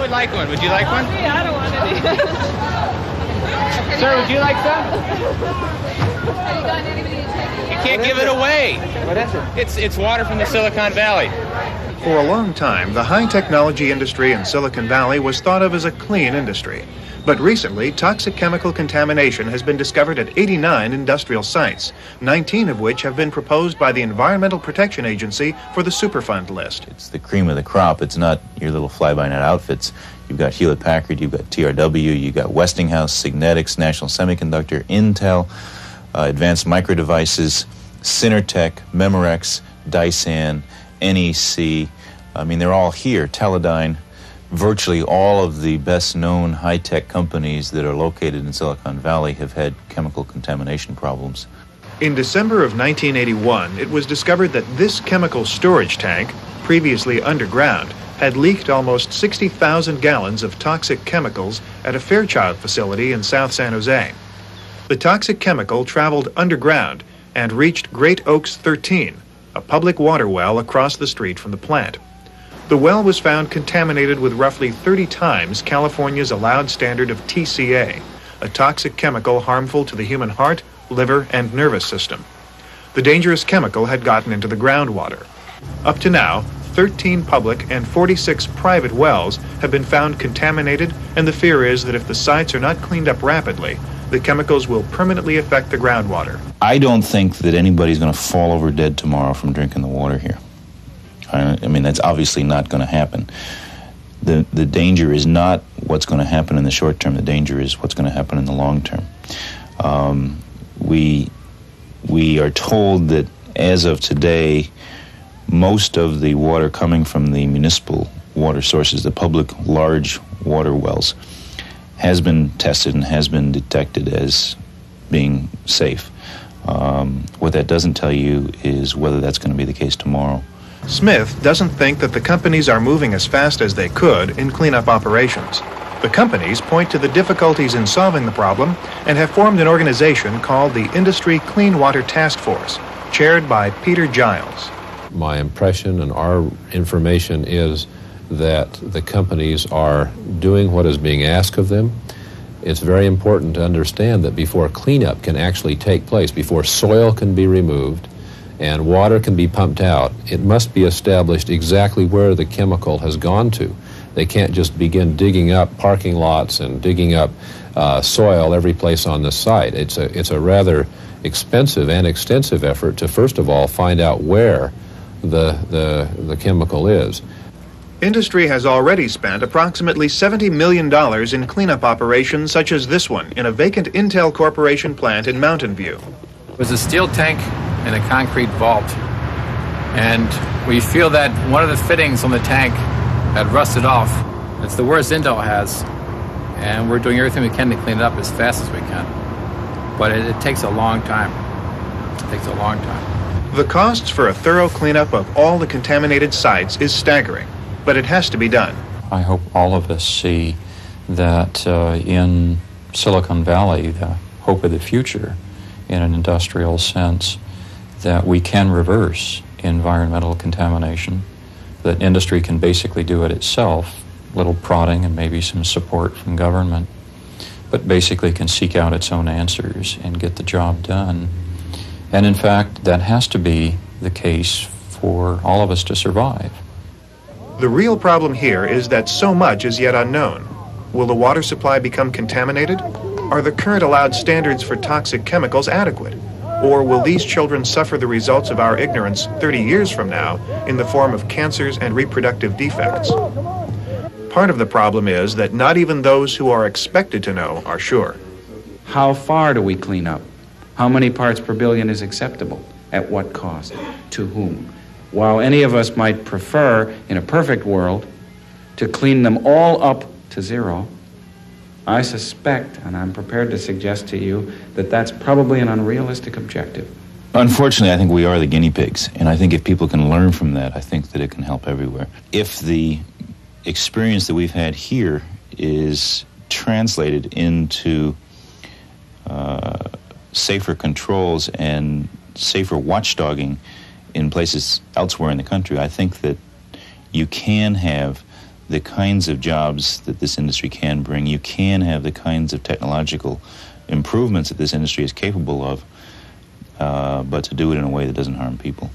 would like one. Would you like one? Yeah, I don't want any. Sir, would you like some? Have you gotten anybody to take it? You can't give it away. What is it? It's water from the Silicon Valley. For a long time, the high-technology industry in Silicon Valley was thought of as a clean industry. But recently, toxic chemical contamination has been discovered at 89 industrial sites, 19 of which have been proposed by the Environmental Protection Agency for the Superfund list. It's the cream of the crop. It's not your little fly-by-night outfits. You've got Hewlett-Packard, you've got TRW, you've got Westinghouse, Signetics, National Semiconductor, Intel, Advanced Micro Devices, Synertech, Memorex, Dysan, NEC. I mean, they're all here. Teledyne. Virtually all of the best-known high-tech companies that are located in Silicon Valley have had chemical contamination problems. In December of 1981, it was discovered that this chemical storage tank, previously underground, had leaked almost 60,000 gallons of toxic chemicals at a Fairchild facility in South San Jose. The toxic chemical traveled underground and reached Great Oaks 13, a public water well across the street from the plant. The well was found contaminated with roughly 30 times California's allowed standard of TCA, a toxic chemical harmful to the human heart, liver, and nervous system. The dangerous chemical had gotten into the groundwater. Up to now, 13 public and 46 private wells have been found contaminated, and the fear is that if the sites are not cleaned up rapidly, the chemicals will permanently affect the groundwater. I don't think that anybody's going to fall over dead tomorrow from drinking the water here. I mean, that's obviously not going to happen. The danger is not what's going to happen in the short term. The danger is what's going to happen in the long term. We are told that as of today, most of the water coming from the municipal water sources, the public large water wells, has been tested and has been detected as being safe. What that doesn't tell you is whether that's going to be the case tomorrow. Smith doesn't think that the companies are moving as fast as they could in cleanup operations. The companies point to the difficulties in solving the problem and have formed an organization called the Industry Clean Water Task Force, chaired by Peter Giles. My impression and our information is that the companies are doing what is being asked of them. It's very important to understand that before cleanup can actually take place, before soil can be removed and water can be pumped out, it must be established exactly where the chemical has gone to. They can't just begin digging up parking lots and digging up soil every place on the site. It's a rather expensive and extensive effort to first of all find out where the chemical is. Industry has already spent approximately $70 million in cleanup operations such as this one in a vacant Intel Corporation plant in Mountain View. It was a steel tank and a concrete vault, and we feel that one of the fittings on the tank had rusted off. It's the worst Intel has, and we're doing everything we can to clean it up as fast as we can. But it takes a long time. It takes a long time. The costs for a thorough cleanup of all the contaminated sites is staggering, but it has to be done. I hope all of us see that in Silicon Valley, the hope of the future, in an industrial sense, that we can reverse environmental contamination, that industry can basically do it itself, little prodding and maybe some support from government, but basically can seek out its own answers and get the job done. And in fact, that has to be the case for all of us to survive. The real problem here is that so much is yet unknown. Will the water supply become contaminated? Are the current allowed standards for toxic chemicals adequate? Or will these children suffer the results of our ignorance 30 years from now in the form of cancers and reproductive defects? Part of the problem is that not even those who are expected to know are sure. How far do we clean up? How many parts per billion is acceptable? At what cost? To whom? While any of us might prefer, in a perfect world, to clean them all up to zero, I suspect, and I'm prepared to suggest to you, that that's probably an unrealistic objective. Unfortunately, I think we are the guinea pigs, and I think if people can learn from that, I think that it can help everywhere. If the experience that we've had here is translated into safer controls and safer watchdogging in places elsewhere in the country, I think that you can have the kinds of jobs that this industry can bring. You can have the kinds of technological improvements that this industry is capable of, but to do it in a way that doesn't harm people.